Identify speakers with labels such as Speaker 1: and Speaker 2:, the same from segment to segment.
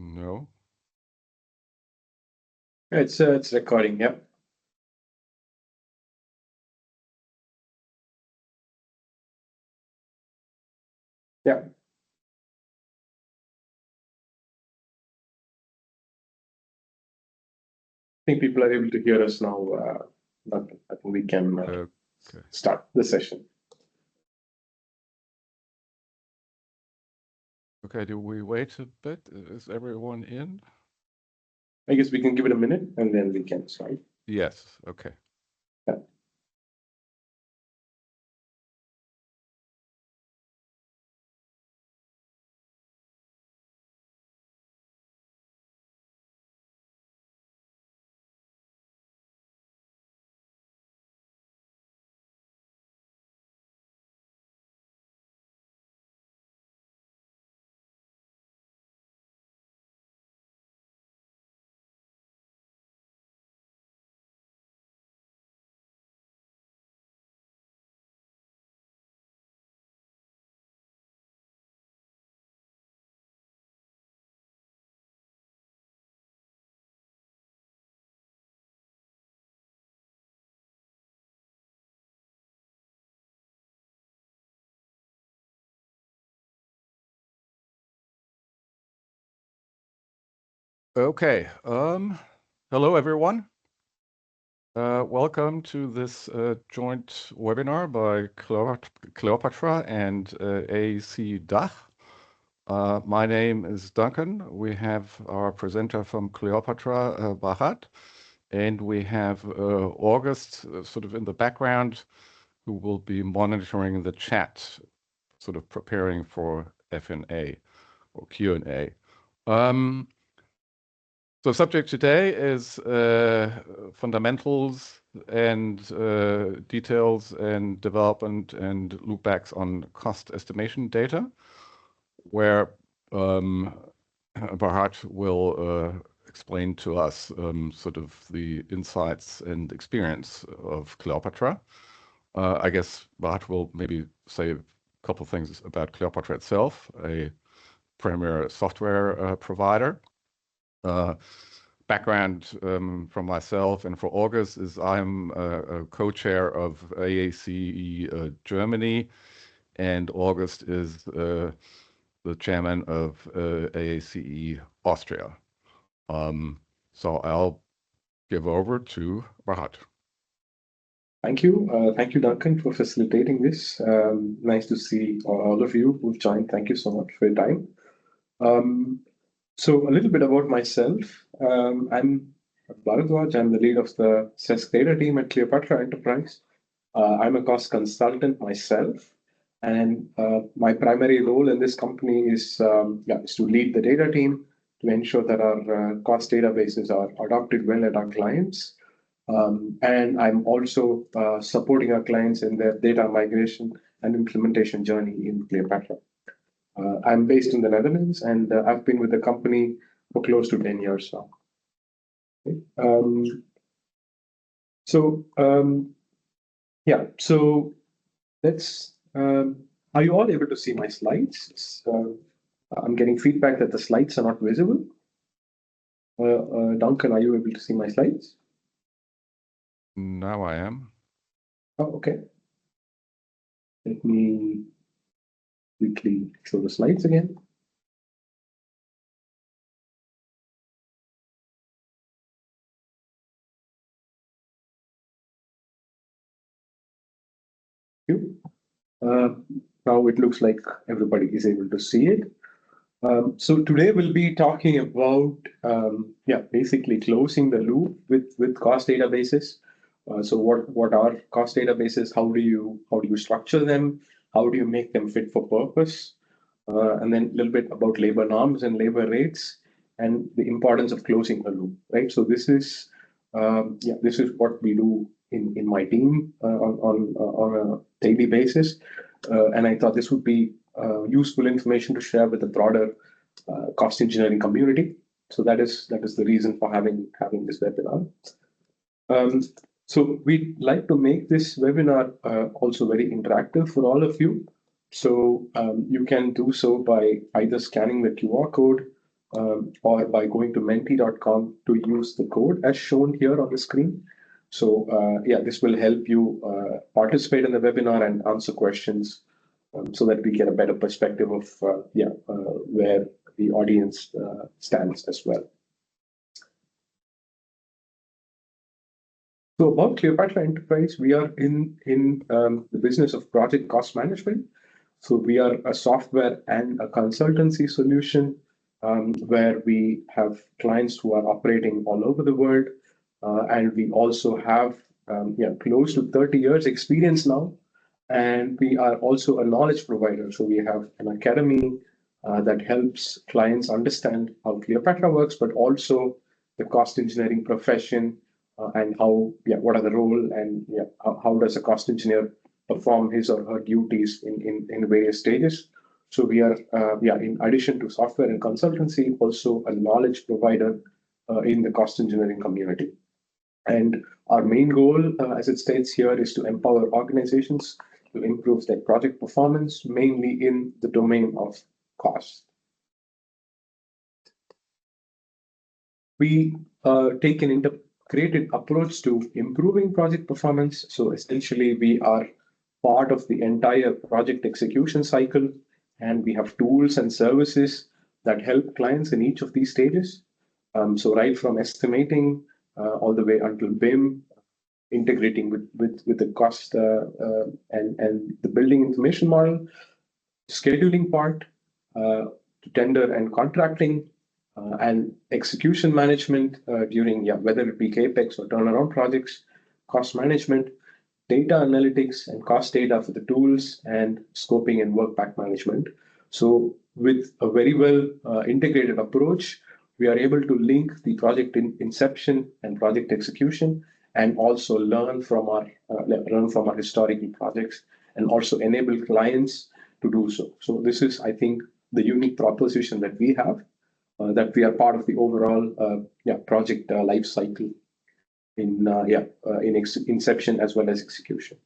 Speaker 1: No.
Speaker 2: It's recording. Yep. Yeah. I think people are able to hear us now. I think we can start the session.
Speaker 1: Okay, do we wait a bit? Is everyone in?
Speaker 2: I guess we can give it a minute and then we can start.
Speaker 1: Yes, okay.
Speaker 2: Yeah.
Speaker 1: Okay. Hello, everyone. Welcome to this joint webinar by Cleopatra and AAC DACH. My name is Duncan. We have our presenter from Cleopatra, Bahat, and we have August sort of in the background, who will be monitoring the chat, sort of preparing for F&A or Q&A. So subject today is fundamentals and details and development and loopbacks on cost estimation data, where Bharat will explain to us sort of the insights and experience of Cleopatra. I guess Bharat will maybe say a couple of things about Cleopatra itself, a premier software provider. Background from myself and for August is I'm a co-chair of AACE Germany, and August is the chairman of AACE Austria. So I'll give over to Bharat.
Speaker 2: Thank you. Thank you, Duncan, for facilitating this. Nice to see all of you who've joined. Thank you so much for your time. So a little bit about myself. I'm Bharadwaj. I'm the lead of the CESC data team at Cleopatra Enterprise. I'm a cost consultant myself, and my primary role in this company is to lead the data team to ensure that our cost databases are adopted well at our clients. And I'm also supporting our clients in their data migration and implementation journey in Cleopatra. I'm based in the Netherlands, and I've been with the company for close to 10 years now. Okay. So let's. Are you all able to see my slides? I'm getting feedback that the slides are not visible. Duncan, are you able to see my slides?
Speaker 1: Now I am.
Speaker 2: Oh, okay. Let me quickly show the slides again. Now it looks like everybody is able to see it. So today we'll be talking about basically closing the loop with cost databases. So what are cost databases? How do you structure them? How do you make them fit for purpose? And then a little bit about labor norms and labor rates and the importance of closing the loop. Right. So this is what we do in my team on a daily basis. And I thought this would be useful information to share with the broader cost engineering community. So that is the reason for having this webinar. So we'd like to make this webinar also very interactive for all of you. So you can do so by either scanning the QR code or by going to menti.com to use the code as shown here on the screen. So yeah, this will help you participate in the webinar and answer questions so that we get a better perspective of where the audience stands as well. So about Cleopatra Enterprise, we are in the business of project cost management. So we are a software and a consultancy solution where we have clients who are operating all over the world. And we also have close to 30 years experience now. And we are also a knowledge provider. So we have an academy that helps clients understand how Cleopatra works, but also the cost engineering profession and what are the role and how does a cost engineer perform his or her duties in various stages. So we are, in addition to software and consultancy, also a knowledge provider in the cost engineering community. And our main goal, as it states here, is to empower organizations to improve their project performance, mainly in the domain of cost. We take an integrated approach to improving project performance. So essentially, we are part of the entire project execution cycle, and we have tools and services that help clients in each of these stages. So right from estimating all the way until BIM, integrating with the cost and the building information model, scheduling part, to tender and contracting, and execution management during whether it be capex or turnaround projects, cost management, data analytics and cost data for the tools, and scoping and work pack management. So with a very well integrated approach, we are able to link the project inception and project execution, and also learn from our historical projects, and also enable clients to do so. So this is, I think, the unique proposition that we have, that we are part of the overall project life cycle in inception as well as execution.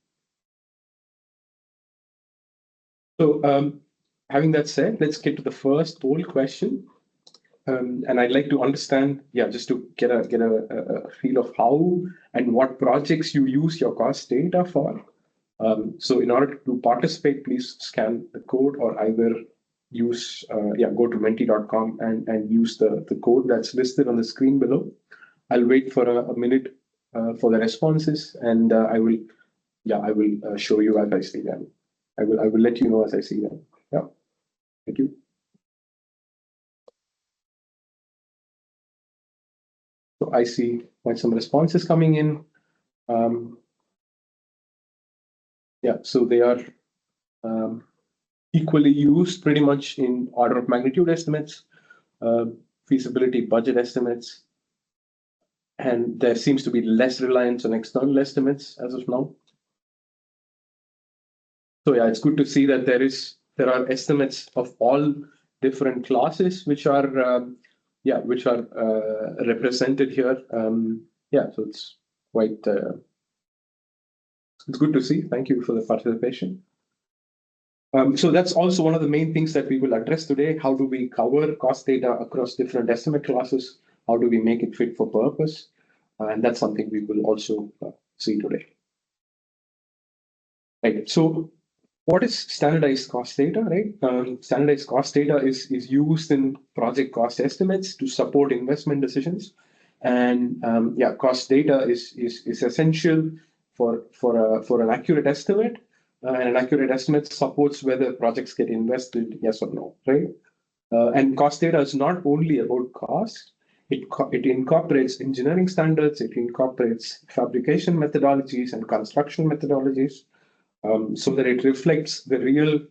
Speaker 2: So having that said, let's get to the first poll question. And I'd like to understand, just to get a feel of how and what projects you use your cost data for. So in order to participate, please scan the code or either use, go to menti.com and use the code that's listed on the screen below. I'll wait for a minute for the responses, and I will show you as I see them. I will let you know as I see them. Yeah, thank you. So I see quite some responses coming in. So they are equally used pretty much in order of magnitude estimates, feasibility budget estimates, and there seems to be less reliance on external estimates as of now. So it's good to see that there are estimates of all different classes which are represented here. So it's quite it's good to see. Thank you for the participation. So that's also one of the main things that we will address today. How do we cover cost data across different estimate classes? How do we make it fit for purpose? And that's something we will also see today. Right. So what is standardized cost data, right? Standardized cost data is used in project cost estimates to support investment decisions. And cost data is essential for an accurate estimate. And an accurate estimate supports whether projects get invested, yes or no, right? And cost data is not only about cost. It incorporates engineering standards. It incorporates fabrication methodologies and construction methodologies, so that it reflects the real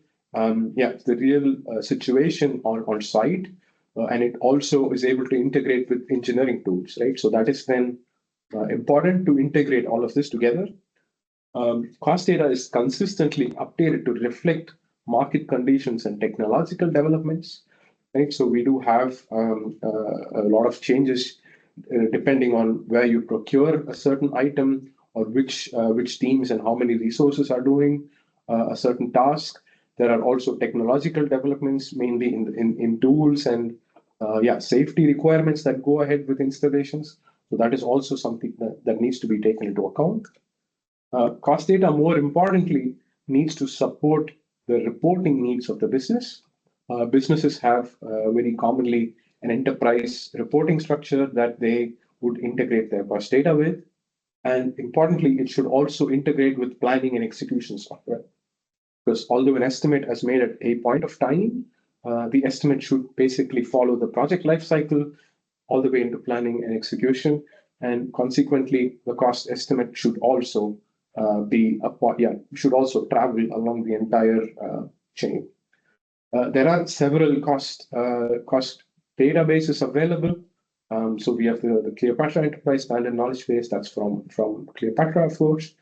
Speaker 2: situation on site, and it also is able to integrate with engineering tools, right? So that is then important to integrate all of this together. Cost data is consistently updated to reflect market conditions and technological developments, right? So we do have a lot of changes depending on where you procure a certain item, or which teams and how many resources are doing a certain task. There are also technological developments, mainly in tools and safety requirements that go ahead with installations. So that is also something that needs to be taken into account. Cost data, more importantly, needs to support the reporting needs of the business. Businesses have very commonly an enterprise reporting structure that they would integrate their cost data with. And importantly, it should also integrate with planning and execution software. Because although an estimate is made at a point of time, the estimate should basically follow the project life cycle all the way into planning and execution. And consequently, the cost estimate should also should also travel along the entire chain. There are several cost databases available. So we have the Cleopatra Enterprise Standard Knowledge Base, that's from Cleopatra, of course.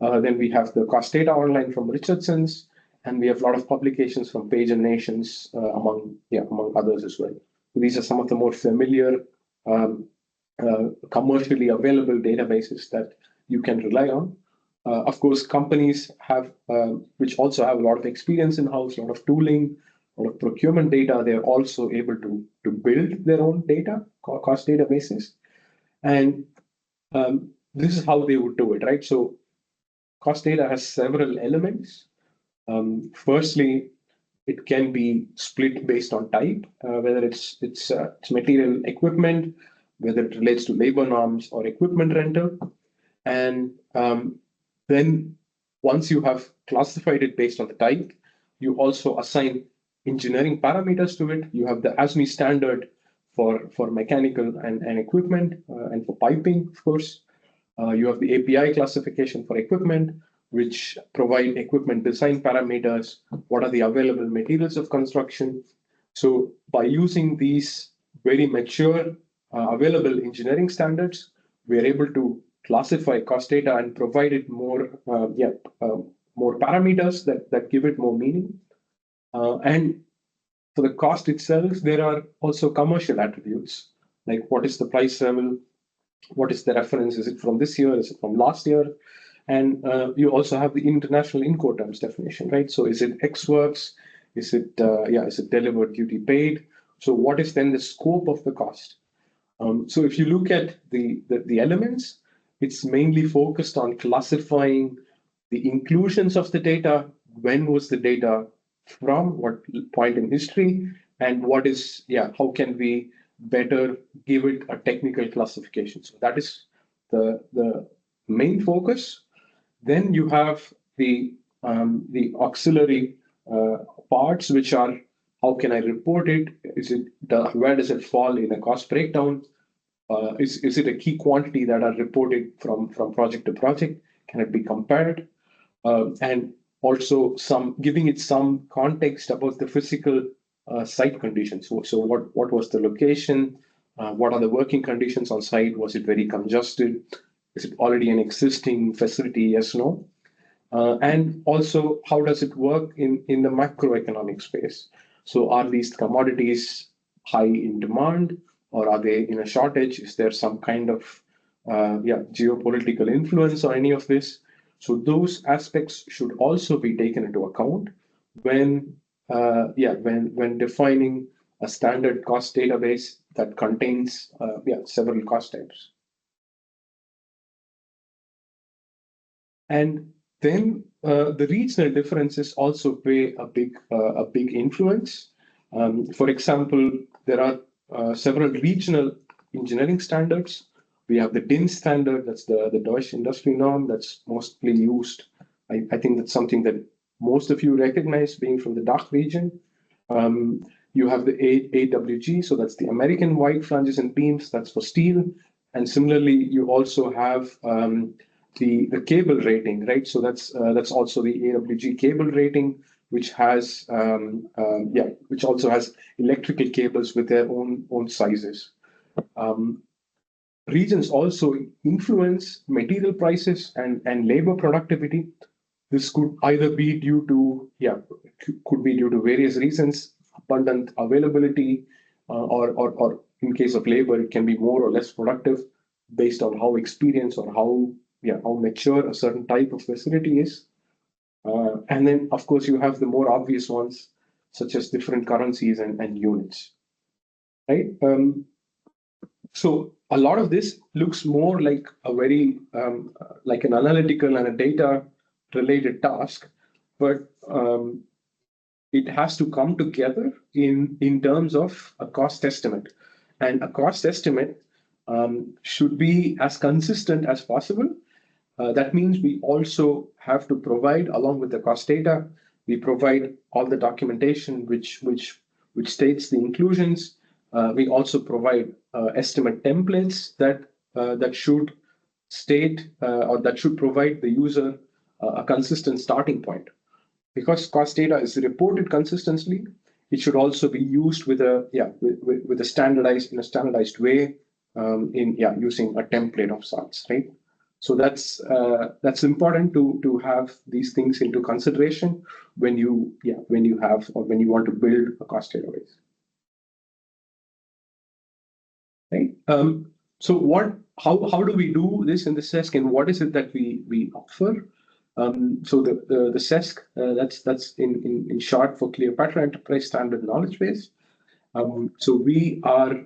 Speaker 2: Then we have the Cost Data Online from Richardson's, and we have a lot of publications from Page and Nations, among others as well. These are some of the more familiar, commercially available databases that you can rely on. Of course, companies have, which also have a lot of experience in house, a lot of tooling, a lot of procurement data. They're also able to build their own data, cost databases. And this is how they would do it, right? So cost data has several elements. Firstly, it can be split based on type, whether it's material equipment, whether it relates to labor norms or equipment rental. And then once you have classified it based on the type, you also assign engineering parameters to it. You have the ASME standard for mechanical and equipment, and for piping, of course. You have the API classification for equipment, which provide equipment design parameters. What are the available materials of construction? So by using these very mature, available engineering standards, we are able to classify cost data and provide it more parameters that give it more meaning. And for the cost itself, there are also commercial attributes, like what is the price level, what is the reference, is it from this year, is it from last year? And you also have the international Incoterms definition, right? So is it X works? Is it delivered duty paid? So what is then the scope of the cost? So if you look at the elements, it's mainly focused on classifying the inclusions of the data, when was the data from, what point in history, and how can we better give it a technical classification. So that is the main focus. Then you have the auxiliary parts, which are how can I report it? Where does it fall in a cost breakdown? Is it a key quantity that are reported from project to project? Can it be compared? And also giving it some context about the physical site conditions. So what was the location? What are the working conditions on site? Was it very congested? Is it already an existing facility? Yes, no. And also, how does it work in the macroeconomic space? So are these commodities high in demand, or are they in a shortage? Is there some kind of geopolitical influence on any of this? So those aspects should also be taken into account when defining a standard cost database that contains several cost types. And then the regional differences also play a big influence. For example, there are several regional engineering standards. We have the DIN standard, that's the Deutsche Industry norm, that's mostly used. I think that's something that most of you recognize, being from the DACH region. You have the AWG, so that's the American wide flanges and beams, that's for steel. And similarly, you also have the cable rating, right? So that's also the AWG cable rating, which also has electrical cables with their own sizes. Regions also influence material prices and labor productivity. This could either be due to various reasons, abundant availability, or in case of labor, it can be more or less productive based on how experienced or how mature a certain type of facility is. And then, of course, you have the more obvious ones, such as different currencies and units. right? So a lot of this looks more like a very like an analytical and a data related task, but it has to come together in terms of a cost estimate, and a cost estimate should be as consistent as possible. That means we also have to provide, along with the cost data, we provide all the documentation which states the inclusions. We also provide estimate templates that should state or that should provide the user a consistent starting point. Because cost data is reported consistently, it should also be used with a with a standardized in a standardized way, in using a template of sorts, right? So that's important to have these things into consideration when you have or when you want to build a cost database, right? So how do we do this in the SESC, and what is it that we offer? So the SESC, that's in short for Cleopatra Enterprise Standard Knowledge Base. So we are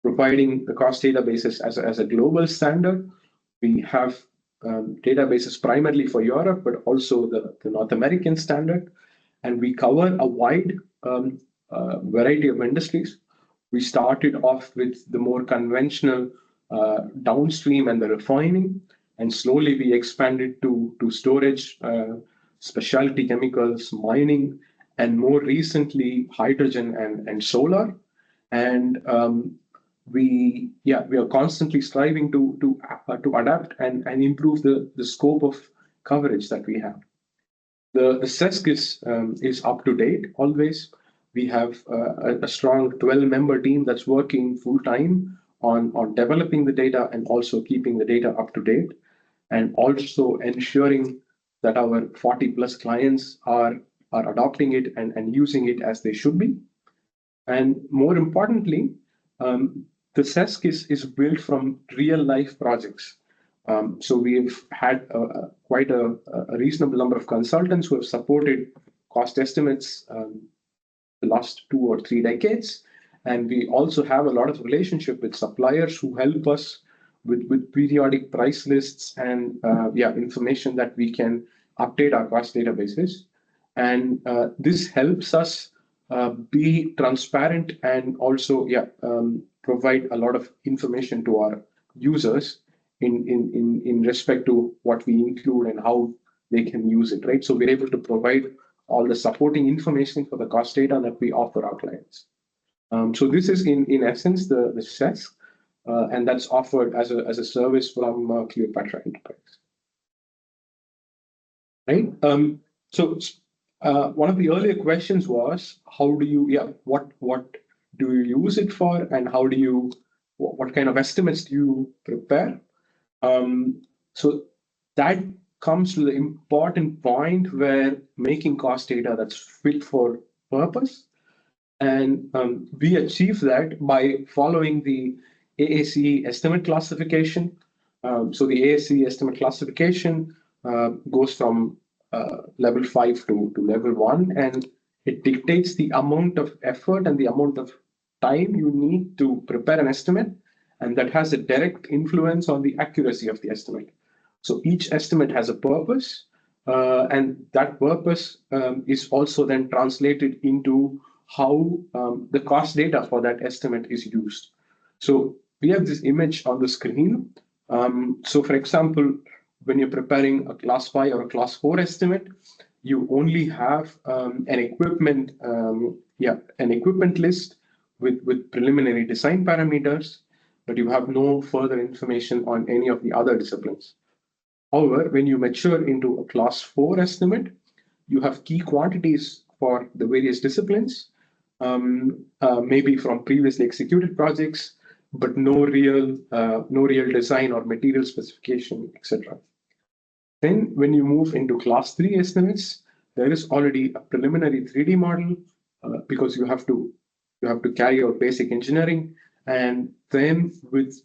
Speaker 2: providing the cost databases as a global standard. We have databases primarily for Europe, but also the North American standard, and we cover a wide variety of industries. We started off with the more conventional downstream and the refining, and slowly we expanded to storage, specialty chemicals, mining, and more recently hydrogen and solar. And we are constantly striving to adapt and improve the scope of coverage that we have. The SESC is up to date always. We have a strong 12-member team that's working full time on developing the data and also keeping the data up to date, and also ensuring that our 40 plus clients are adopting it and using it as they should be. And more importantly, the SESC is built from real life projects. So we've had quite a reasonable number of consultants who have supported cost estimates the last 2 or 3 decades. And we also have a lot of relationship with suppliers who help us with periodic price lists and information that we can update our cost databases. And this helps us be transparent and also provide a lot of information to our users in respect to what we include and how they can use it, right? So we're able to provide all the supporting information for the cost data that we offer our clients. So this is in essence the SESC, and that's offered as a service from Cleopatra Enterprise, right? So one of the earlier questions was how do you what do you use it for, and how do you what kind of estimates do you prepare? So that comes to the important point where making cost data that's fit for purpose. And we achieve that by following the AAC estimate classification. So the AAC estimate classification goes from level 5 to level 1, and it dictates the amount of effort and the amount of time you need to prepare an estimate, and that has a direct influence on the accuracy of the estimate. So each estimate has a purpose, and that purpose is also then translated into how the cost data for that estimate is used. So we have this image on the screen. So for example, when you're preparing a class 5 or a class 4 estimate, you only have an equipment list with preliminary design parameters, but you have no further information on any of the other disciplines. However, when you mature into a class 4 estimate, you have key quantities for the various disciplines, maybe from previously executed projects, but no real design or material specification, etc. Then when you move into class 3 estimates, there is already a preliminary 3D model, because you have to carry out basic engineering, and then with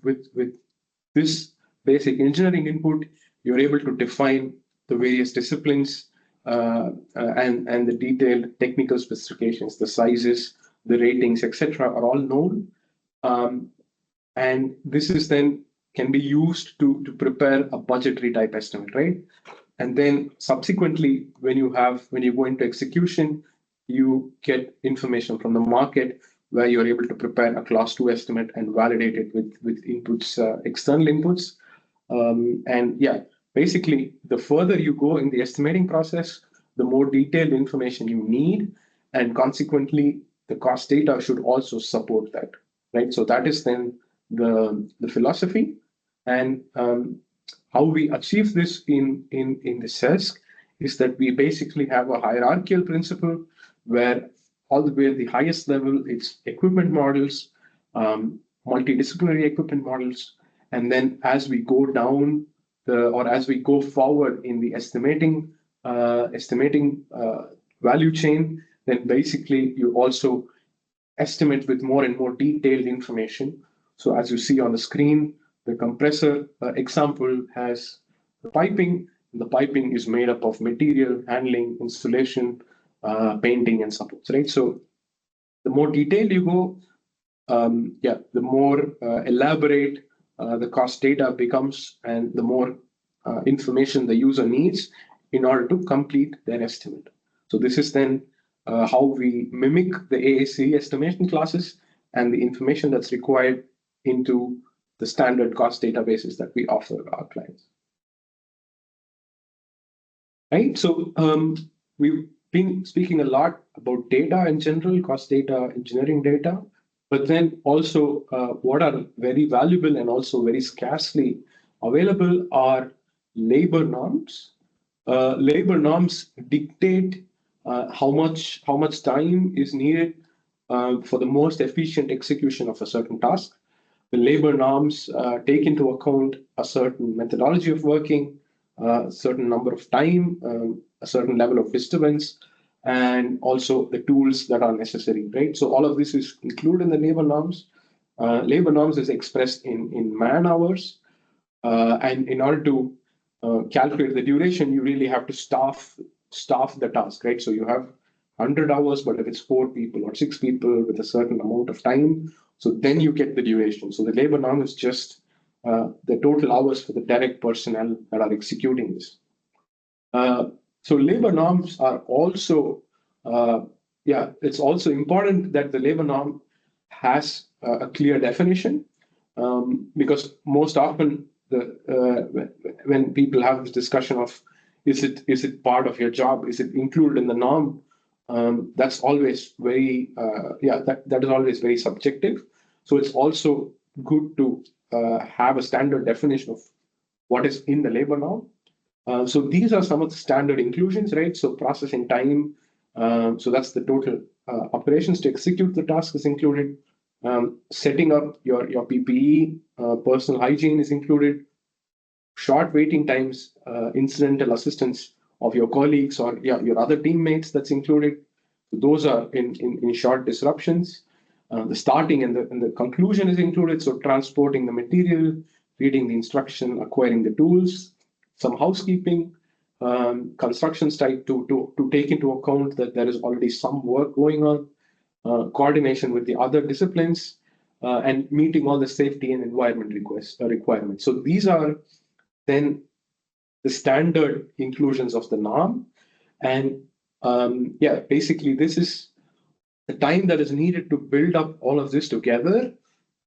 Speaker 2: this basic engineering input, you're able to define the various disciplines and the detailed technical specifications, the sizes, the ratings, etc., are all known. Um, and this is then can be used to prepare a budgetary type estimate, right? And then subsequently, when you go into execution, you get information from the market where you're able to prepare a class 2 estimate and validate it with inputs, external inputs. And yeah, basically, the further you go in the estimating process, the more detailed information you need, and consequently, the cost data should also support that, right? So that is then the philosophy, and how we achieve this in the SESC is that we basically have a hierarchical principle where all the way at the highest level, it's equipment models, multidisciplinary equipment models, and then as we go down or as we go forward in the estimating value chain, then basically you also estimate with more and more detailed information. So as you see on the screen, the compressor example has the piping. The piping is made up of material, handling, insulation, painting, and supports, right? So the more detailed you go, the more elaborate the cost data becomes, and the more information the user needs in order to complete their estimate. So this is then how we mimic the AAC estimation classes and the information that's required into the standard cost databases that we offer our clients. Right. So we've been speaking a lot about data in general, cost data, engineering data, but then also what are very valuable and also very scarcely available are labor norms. Labor norms dictate how much time is needed for the most efficient execution of a certain task. The labor norms take into account a certain methodology of working, a certain number of time, a certain level of disturbance, and also the tools that are necessary, right? So all of this is included in the labor norms. Labor norms is expressed in man hours, and in order to calculate the duration, you really have to staff the task, right? So you have 100 hours, but if it's 4 people or 6 people with a certain amount of time, so then you get the duration. So the labor norm is just the total hours for the direct personnel that are executing this. So labor norms are also, it's also important that the labor norm has a clear definition, because most often when people have this discussion of is it part of your job, is it included in the norm, that's always that is always very subjective. So it's also good to have a standard definition of what is in the labor norm. So these are some of the standard inclusions, right? So processing time, so that's the total operations to execute the task is included. Setting up your PPE, personal hygiene is included. Short waiting times, incidental assistance of your colleagues or your other teammates, that's included. So those are in short disruptions. The starting and the conclusion is included. So transporting the material, reading the instruction, acquiring the tools, some housekeeping, construction site to take into account that there is already some work going on, coordination with the other disciplines, and meeting all the safety and environment requirements. So these are then the standard inclusions of the norm. And basically, this is the time that is needed to build up all of this together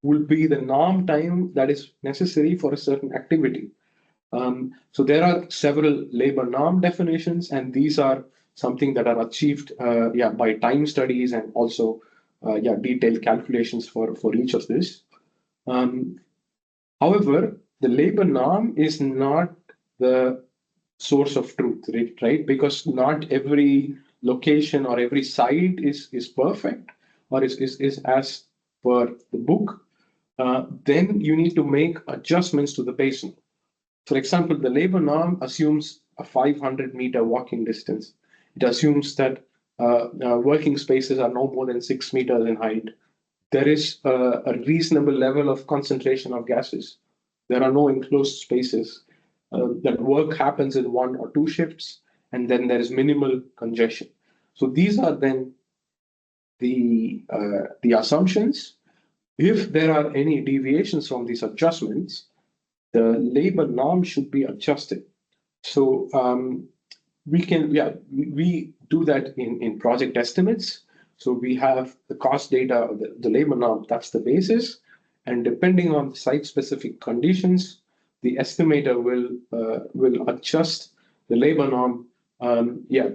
Speaker 2: will be the norm time that is necessary for a certain activity. So there are several labor norm definitions, and these are something that are achieved by time studies and also detailed calculations for each of this. However, the labor norm is not the source of truth, right? Because not every location or every site is perfect or is as per the book. Then you need to make adjustments to the baseline. For example, the labor norm assumes a 500-meter walking distance. It assumes that working spaces are no more than 6 meters in height. There is a reasonable level of concentration of gases. There are no enclosed spaces. That work happens in 1 or 2 shifts, and then there is minimal congestion. So these are then the assumptions. If there are any deviations from these adjustments, the labor norm should be adjusted. So we do that in project estimates. So we have the cost data, the labor norm, that's the basis. And depending on the site-specific conditions, the estimator will adjust the labor norm,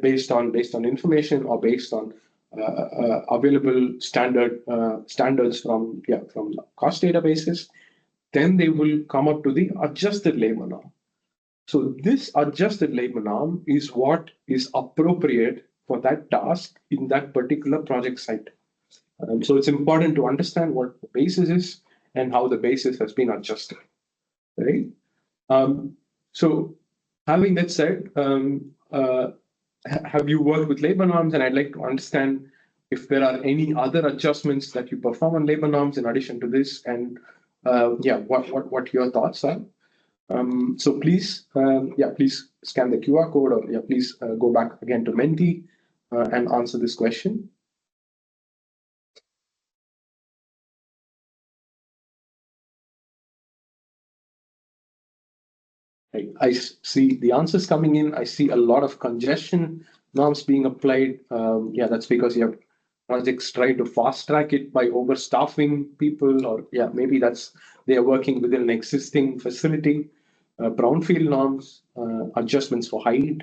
Speaker 2: based on information or based on available standards from cost databases. Then they will come up to the adjusted labor norm. So this adjusted labor norm is what is appropriate for that task in that particular project site. So it's important to understand what the basis is and how the basis has been adjusted, right? So having that said, have you worked with labor norms? And I'd like to understand if there are any other adjustments that you perform on labor norms in addition to this, and what your thoughts are. So please, please scan the QR code, or please go back again to Menti and answer this question. I see the answers coming in. I see a lot of congestion norms being applied. That's because you have projects trying to fast track it by overstaffing people, or maybe that's they are working within an existing facility. Brownfield norms, adjustments for height.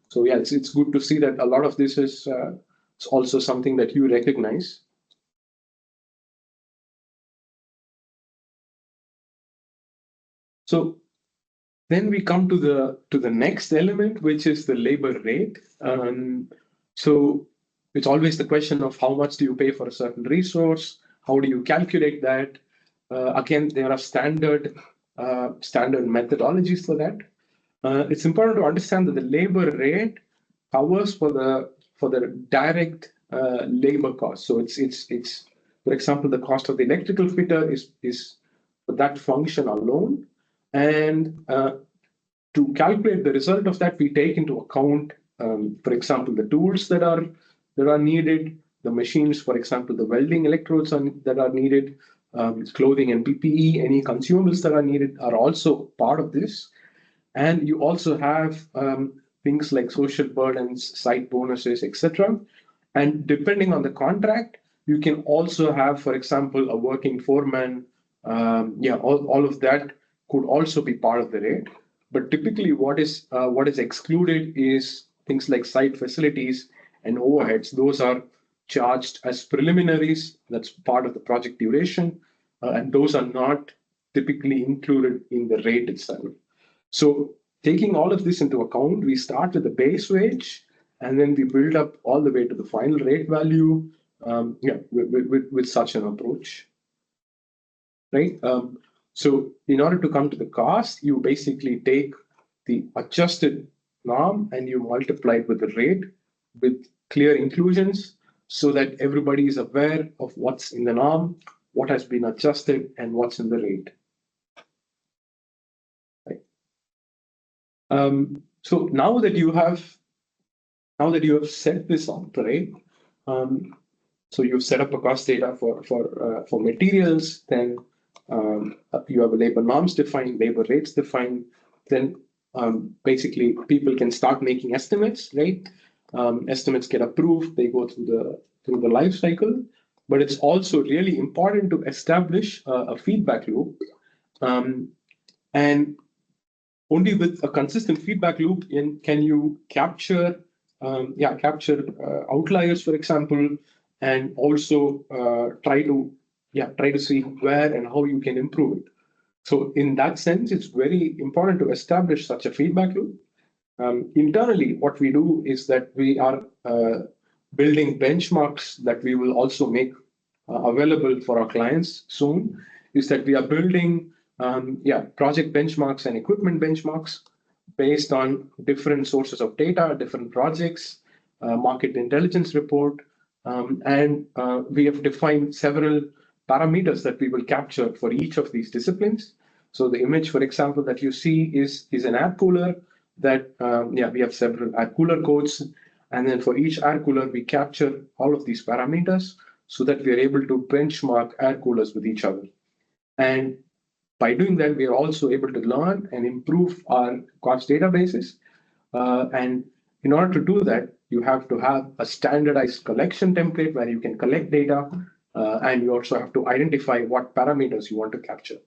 Speaker 2: So it's good to see that a lot of this is also something that you recognize. So then we come to the next element, which is the labor rate. So it's always the question of how much do you pay for a certain resource? How do you calculate that? Again, there are standard methodologies for that. It's important to understand that the labor rate covers for the direct labor cost. So it's for example, the cost of the electrical fitter is for that function alone. And to calculate the result of that, we take into account, for example, the tools that are needed, the machines, for example, the welding electrodes that are needed, clothing and PPE, any consumables that are needed are also part of this. And you also have things like social burdens, site bonuses, etc. And depending on the contract, you can also have, for example, a working foreman. All of that could also be part of the rate. But typically, what is excluded is things like site facilities and overheads. Those are charged as preliminaries. That's part of the project duration, and those are not typically included in the rate itself. So taking all of this into account, we start with the base wage, and then we build up all the way to the final rate value. With such an approach, right? So in order to come to the cost, you basically take the adjusted norm and you multiply it with the rate with clear inclusions so that everybody is aware of what's in the norm, what has been adjusted, and what's in the rate. Right. So now that you have set this up, right? So you've set up a cost data for materials, then you have a labor norms defined, labor rates defined. Then basically people can start making estimates, right? Estimates get approved, they go through the life cycle. But it's also really important to establish a feedback loop, and only with a consistent feedback loop can you capture outliers, for example, and also try to see where and how you can improve it. So in that sense, it's very important to establish such a feedback loop. Internally, what we do is that we are building benchmarks that we will also make available for our clients soon. Is that we are building project benchmarks and equipment benchmarks based on different sources of data, different projects, market intelligence report, and we have defined several parameters that we will capture for each of these disciplines. So the image, for example, that you see is an air cooler that we have several air cooler codes, And then for each air cooler, we capture all of these parameters so that we are able to benchmark air coolers with each other. And by doing that, we are also able to learn and improve our cost databases. And in order to do that, you have to have a standardized collection template where you can collect data, and you also have to identify what parameters you want to capture.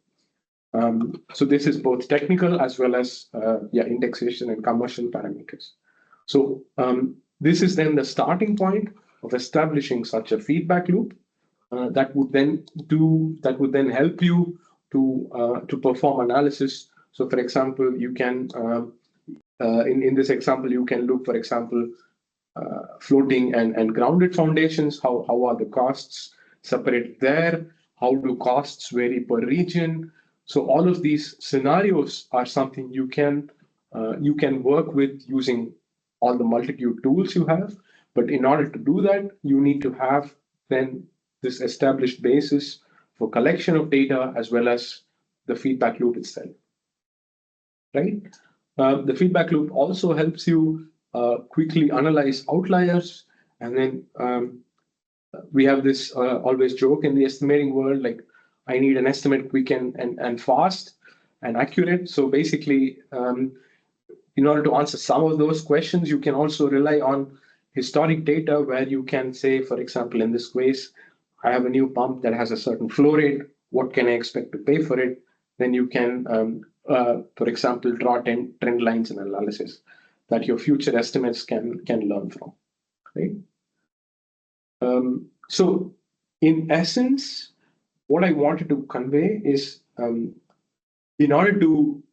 Speaker 2: So this is both technical as well as indexation and commercial parameters. So this is then the starting point of establishing such a feedback loop that would then help you to perform analysis. So, for example, you can in this example you can look, for example, floating and grounded foundations. How are the costs separated there? How do costs vary per region? So all of these scenarios are something you can work with using all the multitude tools you have. But in order to do that, you need to have then this established basis for collection of data as well as the feedback loop itself, right? The feedback loop also helps you quickly analyze outliers, and then we have this always joke in the estimating world, like I need an estimate quick and fast and accurate. So basically, in order to answer some of those questions, you can also rely on historic data where you can say, for example, in this case, I have a new pump that has a certain flow rate. What can I expect to pay for it? Then you can, for example, draw trend lines and analysis that your future estimates can learn from, right? So in essence, what I wanted to convey is in order to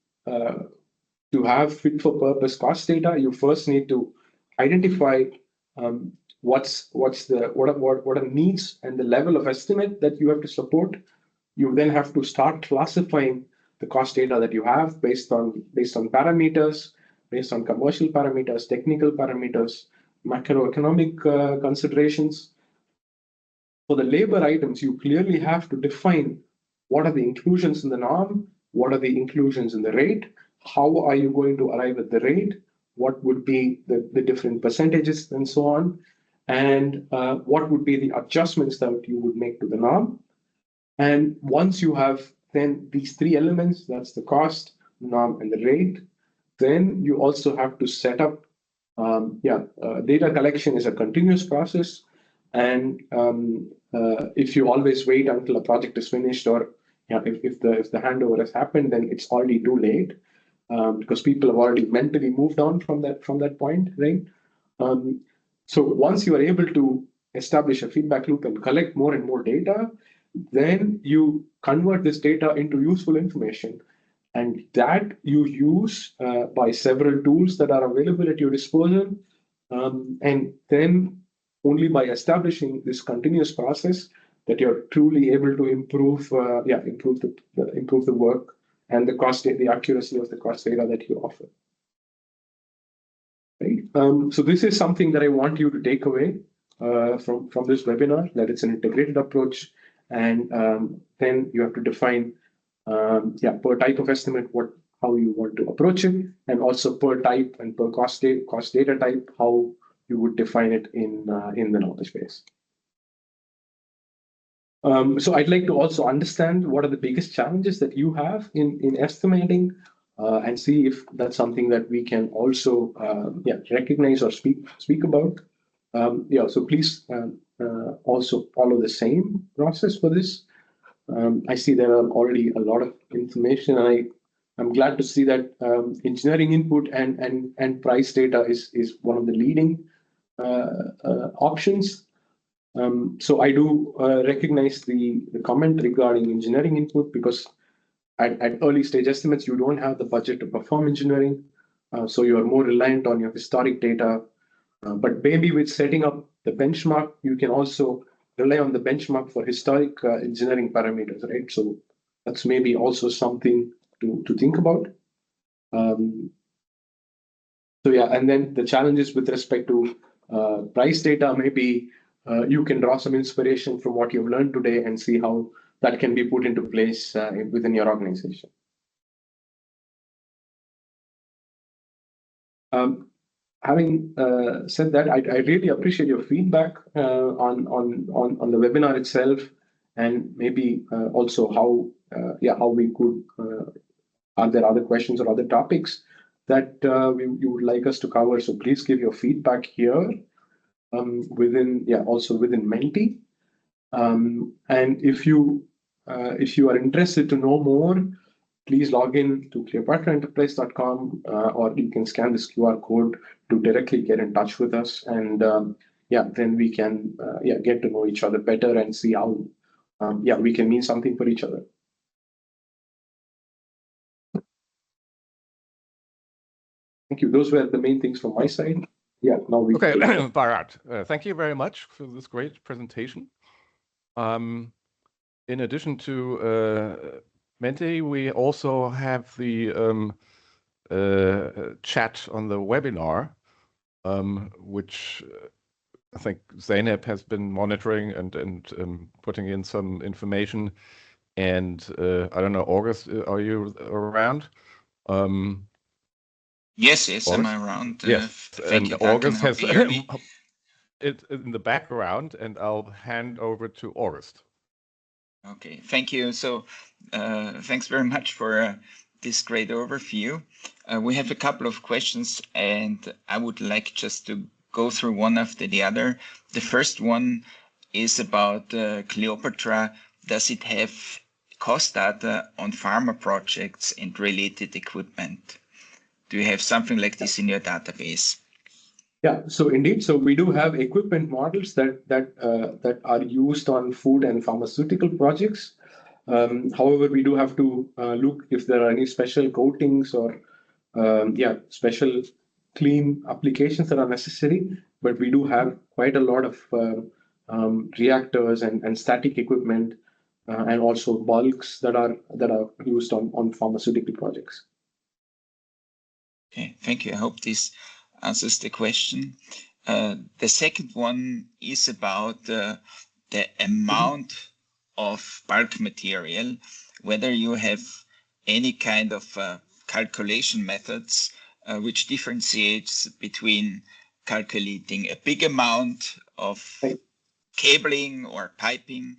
Speaker 2: have fit for purpose cost data, you first need to identify what are the needs and the level of estimate that you have to support. You then have to start classifying the cost data that you have based on parameters, based on commercial parameters, technical parameters, macroeconomic considerations. For the labor items, you clearly have to define what are the inclusions in the norm, what are the inclusions in the rate, how are you going to arrive at the rate, what would be the different percentages, and so on, and what would be the adjustments that you would make to the norm. And once you have then these three elements, that's the cost, norm, and the rate, then you also have to set up, data collection is a continuous process. And if you always wait until a project is finished, or if the handover has happened, then it's already too late, because people have already mentally moved on from that point, right? So once you are able to establish a feedback loop and collect more and more data, then you convert this data into useful information, and that you use by several tools that are available at your disposal. And then only by establishing this continuous process that you're truly able to improve the work and the accuracy of the cost data that you offer. Right. So this is something that I want you to take away from this webinar, that it's an integrated approach, and then you have to define per type of estimate how you want to approach it, and also per type and per cost data type how you would define it in the knowledge base. So I'd like to also understand what are the biggest challenges that you have in estimating, and see if that's something that we can also recognize or speak about. So please also follow the same process for this. I see there are already a lot of information, and I'm glad to see that engineering input and price data is one of the leading options. So I do recognize the comment regarding engineering input, because at early stage estimates, you don't have the budget to perform engineering. So you are more reliant on your historic data. But maybe with setting up the benchmark, you can also rely on the benchmark for historic engineering parameters, right? So that's maybe also something to think about. And then the challenges with respect to price data, maybe you can draw some inspiration from what you've learned today and see how that can be put into place within your organization. having said that, I really appreciate your feedback on the webinar itself, and maybe also how we could. Are there other questions or other topics that you would like us to cover? So please give your feedback here also within Menti. And if you are interested to know more, please log in to cleopatraenterprise.com, or you can scan this QR code to directly get in touch with us. And then we can get to know each other better and see how we can mean something for each other. Thank you. Those were the main things from my side. Yeah, now we
Speaker 1: Okay, Bharat, thank you very much for this great presentation. In addition to Menti, we also have the chat on the webinar, which I think Zeynep has been monitoring and putting in some information. And I don't know, August, are you around?
Speaker 3: Yes,
Speaker 1: August?
Speaker 3: I'm around.
Speaker 1: Yes,
Speaker 3: Thank you,
Speaker 1: and
Speaker 3: Duncan.
Speaker 1: August
Speaker 3: Hope
Speaker 1: has
Speaker 3: you hear me.
Speaker 1: it in the background, and I'll hand over to August.
Speaker 3: Okay, thank you. So thanks very much for this great overview. We have a couple of questions, and I would like just to go through one after the other. The first one is about Cleopatra. Does it have cost data on pharma projects and related equipment? Do you have something like this in your database?
Speaker 2: Yeah, so indeed, so we do have equipment models that are used on food and pharmaceutical projects. However, we do have to look if there are any special coatings or special clean applications that are necessary. But we do have quite a lot of reactors and static equipment and also bulks that are used on pharmaceutical projects.
Speaker 3: Okay, thank you. I hope this answers the question. The second one is about the amount of bulk material, whether you have any kind of calculation methods which differentiates between calculating a big amount of cabling or piping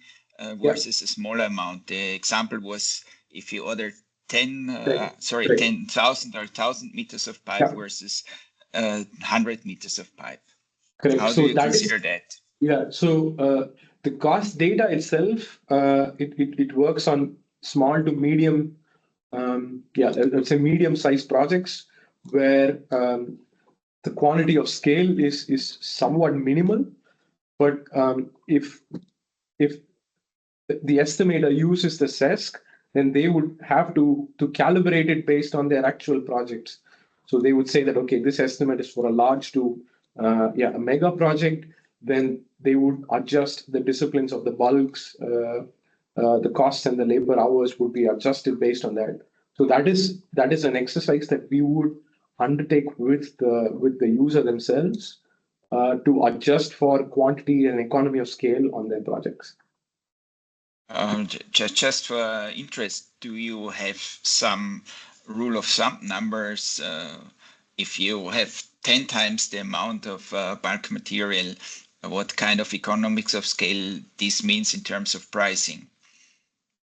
Speaker 3: versus a smaller amount. The example was if you order 10,000 or 1,000 meters of pipe versus 100 meters of pipe.
Speaker 2: Correct.
Speaker 3: How do you consider that?
Speaker 2: Yeah, so the cost data itself, it works on small to medium, let's say medium-sized projects where the quantity of scale is somewhat minimal. But if the estimator uses the SESC, then they would have to calibrate it based on their actual projects. So they would say that, okay, this estimate is for a large to a mega project. Then they would adjust the disciplines of the bulks. The costs and the labor hours would be adjusted based on that. So that is an exercise that we would undertake with the user themselves to adjust for quantity and economy of scale on their projects.
Speaker 3: Just for interest, do you have some rule of thumb numbers? If you have 10 times the amount of bulk material, what kind of economics of scale this means in terms of pricing?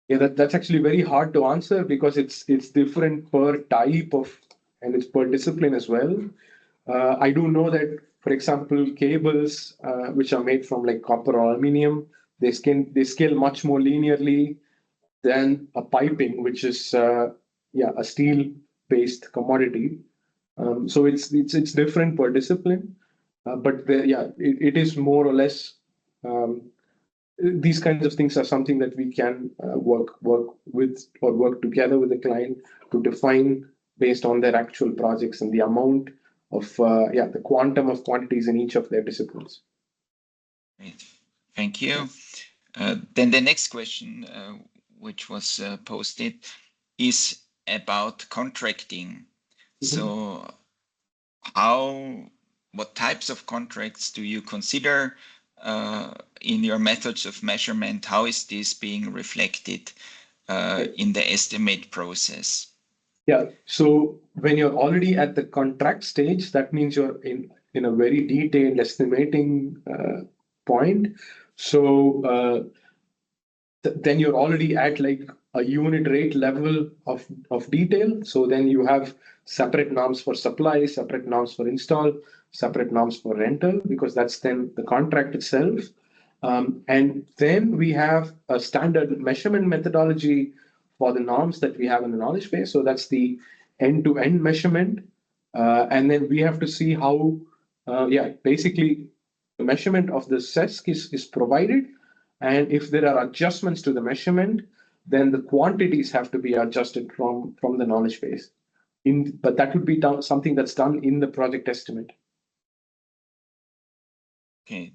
Speaker 2: Yeah, that's actually very hard to answer because it's different per type of, and it's per discipline as well. I do know that, for example, cables which are made from like copper or aluminium, they scale much more linearly than a piping, which is a steel-based commodity. So it's different per discipline, but it is more or less. These kinds of things are something that we can work with or work together with the client to define based on their actual projects and the amount of the quantum of quantities in each of their disciplines.
Speaker 3: Great. Thank you. Then the next question, which was posted, is about contracting. So what types of contracts do you consider in your methods of measurement? How is this being reflected in the estimate process?
Speaker 2: Yeah. So when you're already at the contract stage, that means you're in a very detailed estimating point. So then you're already at like a unit rate level of detail. So then you have separate norms for supply, separate norms for install, separate norms for rental, because that's then the contract itself. And then we have a standard measurement methodology for the norms that we have in the knowledge base. So that's the end-to-end measurement. And then we have to see how, basically the measurement of the SESC is provided. And if there are adjustments to the measurement, then the quantities have to be adjusted from the knowledge base. But that would be something that's done in the project estimate.
Speaker 3: Okay.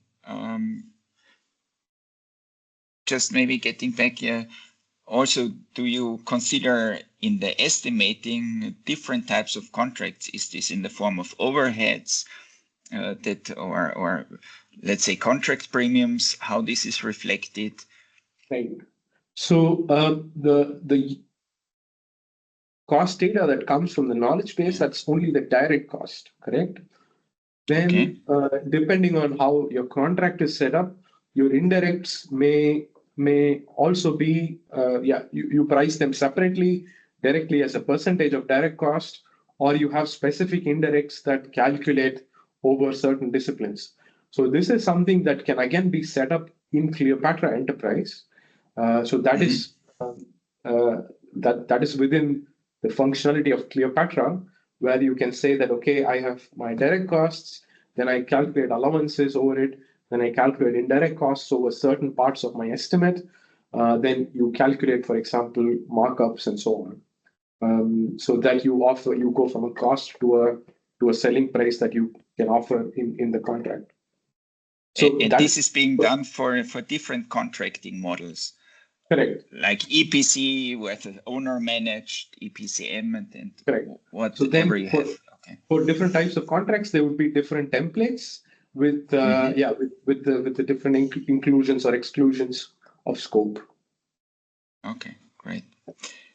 Speaker 3: Just maybe getting back here. Also, do you consider in the estimating different types of contracts? Is this in the form of overheads or let's say contract premiums? How this is reflected?
Speaker 2: Right. So the cost data that comes from the knowledge base, that's only the direct cost, correct? Then, depending on how your contract is set up, your indirects may also be you price them separately, directly as a percentage of direct cost, or you have specific indirects that calculate over certain disciplines. So this is something that can again be set up in Cleopatra Enterprise. So that is that is within the functionality of Cleopatra, where you can say that, okay, I have my direct costs, then I calculate allowances over it, then I calculate indirect costs over certain parts of my estimate. Then you calculate, for example, markups and so on. So that you go from a cost to a selling price that you can offer in the contract.
Speaker 3: So and this is being done for different contracting models.
Speaker 2: Correct.
Speaker 3: Like EPC with owner managed, EPCM, and
Speaker 2: correct.
Speaker 3: Whatever you have. Okay.
Speaker 2: For different types of contracts, there would be different templates with with the different inclusions or exclusions of scope.
Speaker 3: Okay, great.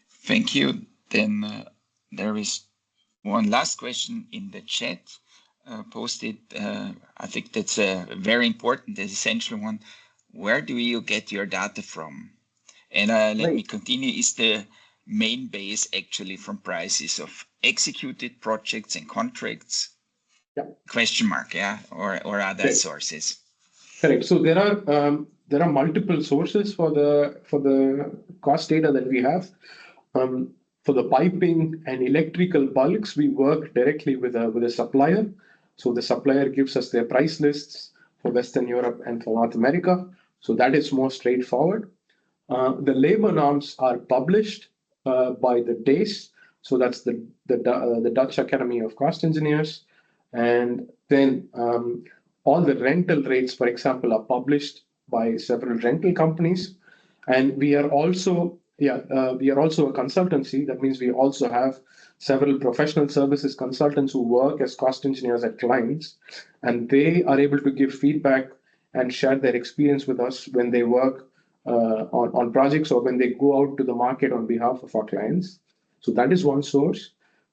Speaker 3: Thank you. Then there is one last question in the chat posted. I think that's a very important, essential one. Where do you get your data from? And let me continue. Is the main base actually from prices of executed projects and contracts?
Speaker 2: Yeah.
Speaker 3: Question mark, yeah, or other sources.
Speaker 2: Correct. So there are multiple sources for the cost data that we have. For the piping and electrical bulks, we work directly with a supplier. So the supplier gives us their price lists for Western Europe and for North America. So that is more straightforward. The labor norms are published by the DACE. So that's the Dutch Academy of Cost Engineers. And then all the rental rates, for example, are published by several rental companies. And we are also a consultancy. That means we also have several professional services consultants who work as cost engineers at clients, and they are able to give feedback and share their experience with us when they work on projects or when they go out to the market on behalf of our clients. So that is one source.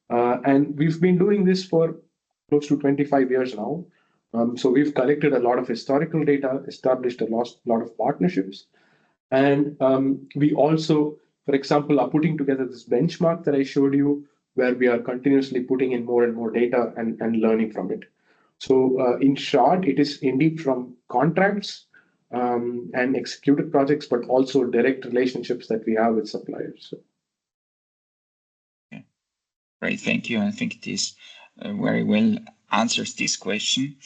Speaker 2: And we've been doing this for close to 25 years now. So we've collected a lot of historical data, established a lot of partnerships. And we also, for example, are putting together this benchmark that I showed you, where we are continuously putting in more and more data and learning from it. So in short, it is indeed from contracts and executed projects, but also direct relationships that we have with suppliers. So.
Speaker 3: Okay. Great, thank you. I think this very well answers this question.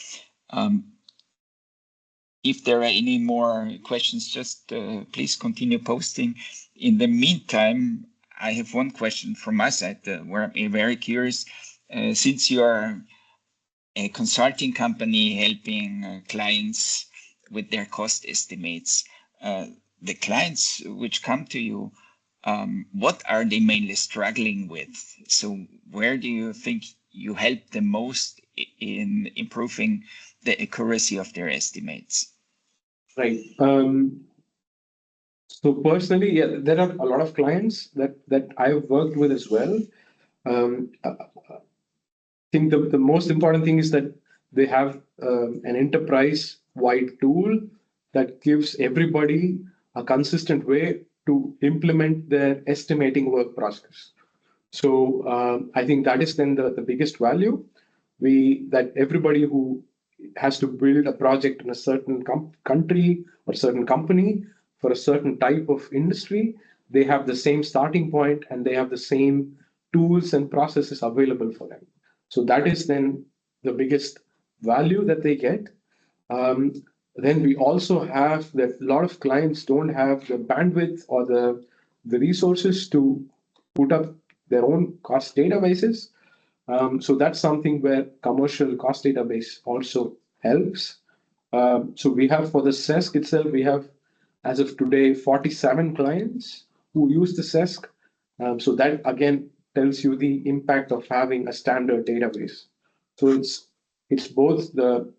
Speaker 3: If there are any more questions, just please continue posting. In the meantime, I have one question from my side where I'm very curious. Since you are a consulting company helping clients with their cost estimates, the clients which come to you, what are they mainly struggling with? So where do you think you help them most in improving the accuracy of their estimates?
Speaker 2: Right. So personally, yeah, there are a lot of clients that I've worked with as well. I think the most important thing is that they have an enterprise-wide tool that gives everybody a consistent way to implement their estimating work process. So I think that is then the biggest value. That everybody who has to build a project in a certain country or certain company for a certain type of industry, they have the same starting point and they have the same tools and processes available for them. So that is then the biggest value that they get. Um, then we also have that a lot of clients don't have the bandwidth or the resources to put up their own cost databases. So that's something where commercial cost database also helps. So we have for the SESC itself, we have as of today 47 clients who use the SESC. So that again tells you the impact of having a standard database. So it's both the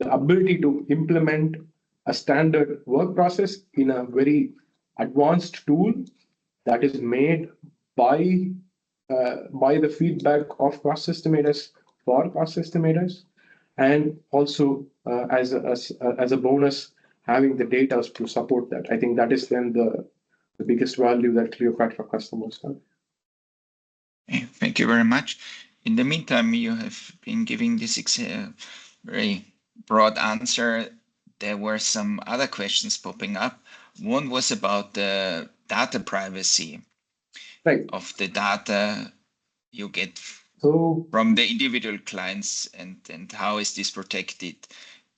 Speaker 2: ability to implement a standard work process in a very advanced tool that is made by by the feedback of cost estimators for cost estimators, and also as a bonus, having the data to support that. I think that is then the biggest value that Cleopatra customers have.
Speaker 3: Okay, thank you very much. In the meantime, you have been giving this very broad answer. There were some other questions popping up. One was about the data privacy of the data you get from the individual clients, and how is this protected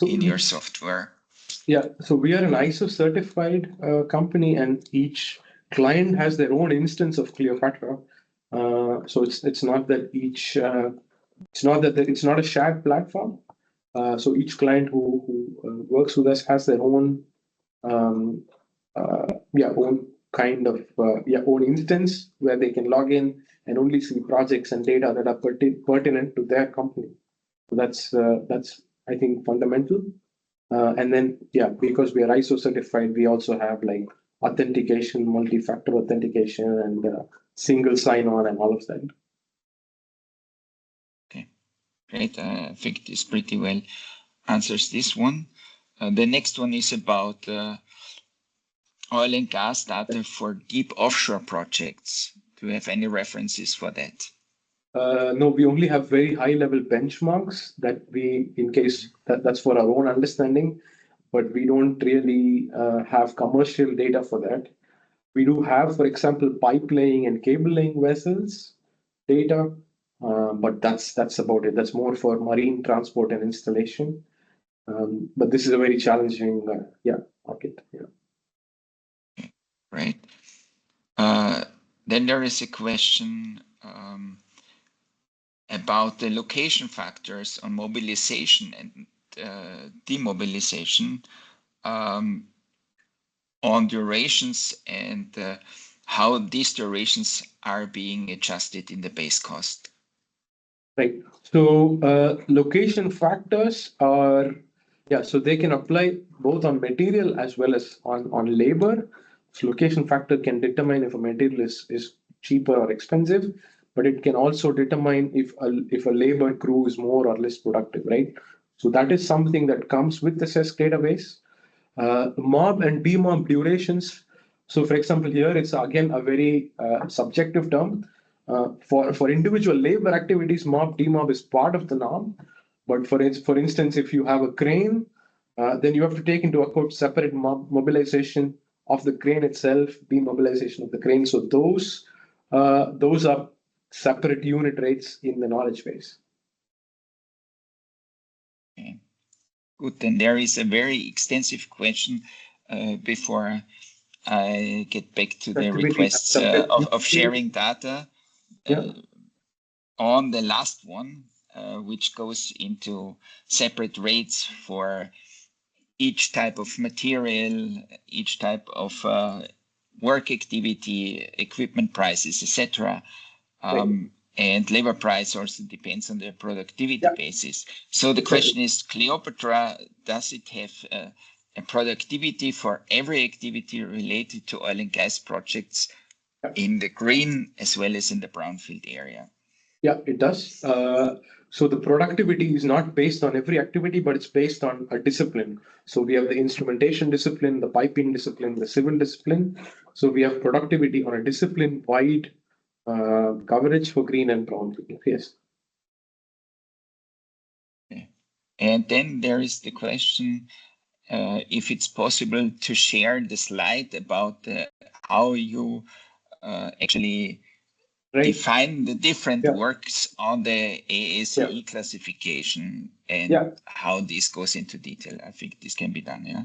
Speaker 3: in your software?
Speaker 2: Yeah, so we are an ISO certified company, and each client has their own instance of Cleopatra. So it's not that it's not a shared platform. So each client who works with us has their own um, own kind of own instance where they can log in and only see projects and data that are pertinent to their company. So that's I think fundamental. And then because we are ISO certified, we also have like authentication, multi-factor authentication, and single sign-on, and all of that.
Speaker 3: Okay, great. I think this pretty well answers this one. The next one is about oil and gas data for deep offshore projects. Do you have any references for that?
Speaker 2: No, we only have very high level benchmarks that in case that's for our own understanding, but we don't really have commercial data for that. We do have, for example, pipe laying and cable laying vessels data, but that's about it. That's more for marine transport and installation. But this is a very challenging market. Yeah.
Speaker 3: Right. Then there is a question about the location factors on mobilization and demobilization, on durations, and how these durations are being adjusted in the base cost.
Speaker 2: Right. So location factors are, so they can apply both on material as well as on labor. So location factor can determine if a material is cheaper or expensive, but it can also determine if a labor crew is more or less productive, right? So that is something that comes with the SESC database. Mob and demob durations. So for example, here it's again a very subjective term. For individual labor activities, mob demob is part of the norm. But for instance, if you have a crane, then you have to take into account separate mobilization of the crane itself, demobilization of the crane. So those are separate unit rates in the knowledge base.
Speaker 3: Okay. Good. Then there is a very extensive question before I get back to the requests of sharing data. On the last one, which goes into separate rates for each type of material, each type of work activity, equipment prices, etc. And labor price also depends on the productivity basis. So the question is, Cleopatra, does it have a productivity for every activity related to oil and gas projects in the green as well as in the brownfield area?
Speaker 2: Yeah, it does. So the productivity is not based on every activity, but it's based on a discipline. So we have the instrumentation discipline, the piping discipline, the civil discipline. So we have productivity on a discipline-wide coverage for green and brown people. Yes.
Speaker 3: Okay. And then there is the question if it's possible to share the slide about how you actually define the different works on the AACE classification and how this goes into detail. I think this can be done, yeah?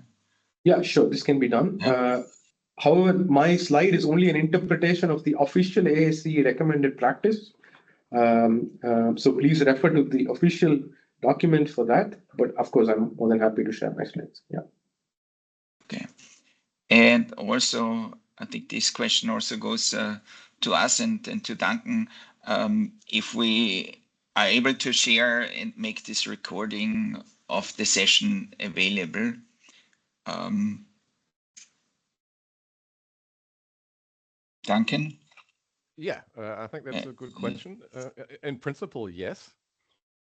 Speaker 2: Yeah, sure, this can be done. However, my slide is only an interpretation of the official AACE recommended practice. So please refer to the official document for that. But of course, I'm more than happy to share my slides. Yeah.
Speaker 3: Okay. And also, I think this question also goes to us and to Duncan. If we are able to share and make this recording of the session available. Duncan?
Speaker 1: Yeah, I think that's a good question. In principle, yes.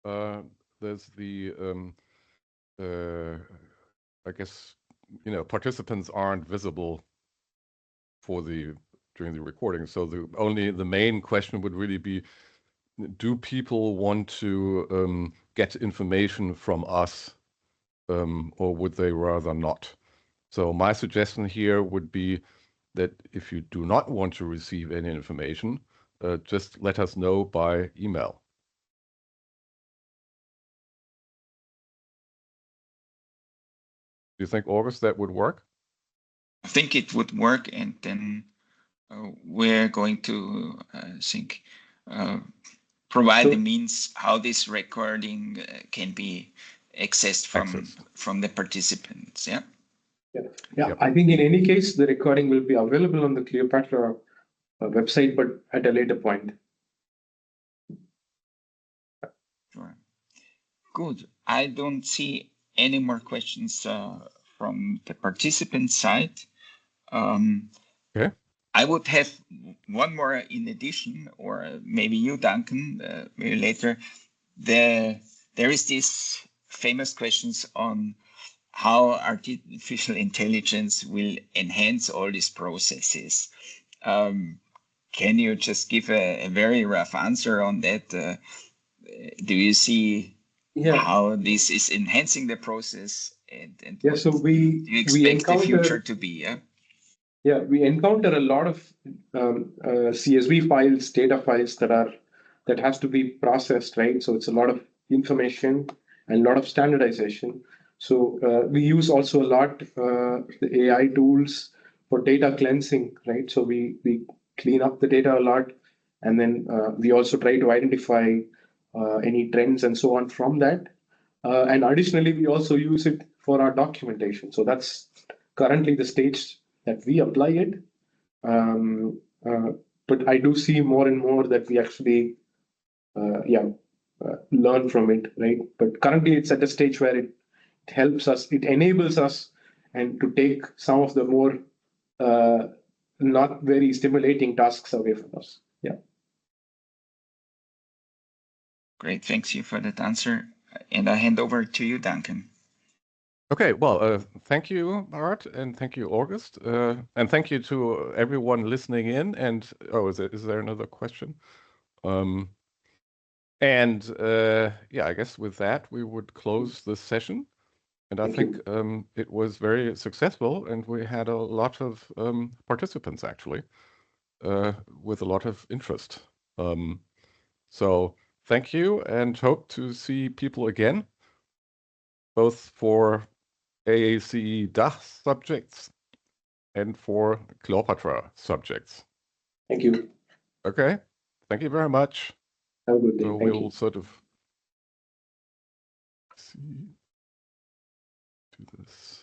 Speaker 1: There's the, I guess, participants aren't visible during the recording. So the main question would really be, do people want to get information from us, or would they rather not? So my suggestion here would be that if you do not want to receive any information, just let us know by email. Do you think, August, that would work?
Speaker 3: I think it would work, and then we're going to provide the means how this recording can be accessed from the participants. Yeah.
Speaker 2: Yeah. I think in any case, the recording will be available on the Cleopatra website, but at a later point.
Speaker 3: Sure. Good. I don't see any more questions from the participant side.
Speaker 1: Okay.
Speaker 3: I would have one more in addition, or maybe you, Duncan, maybe later. There is this famous questions on how artificial intelligence will enhance all these processes. Can you just give a very rough answer on that? Do you see how this is enhancing the process, and
Speaker 2: so
Speaker 3: do you expect the future to be?
Speaker 2: Yeah, we encounter a lot of CSV files, data files that has to be processed, right? So it's a lot of information and a lot of standardization. So we use also a lot the AI tools for data cleansing, right? So we clean up the data a lot, and then we also try to identify any trends and so on from that. And additionally, we also use it for our documentation. So that's currently the stage that we apply it. But I do see more and more that we actually, learn from it, right? But currently it's at a stage where it helps us, it enables us, and to take some of the more not very stimulating tasks away from us. Yeah.
Speaker 3: Great, thanks you for that answer. And I hand over to you, Duncan.
Speaker 1: Okay, well, thank you, Art, and thank you, August, and thank you to everyone listening in. And is there another question? Yeah, I guess with that we would close this session. And I think it was very successful, and we had a lot of participants actually, with a lot of interest. So thank you, and hope to see people again, both for AACE DACH subjects and for Cleopatra subjects.
Speaker 2: Thank you.
Speaker 1: Okay, thank you very much.
Speaker 2: Have a good day.
Speaker 1: So we'll sort of see to this.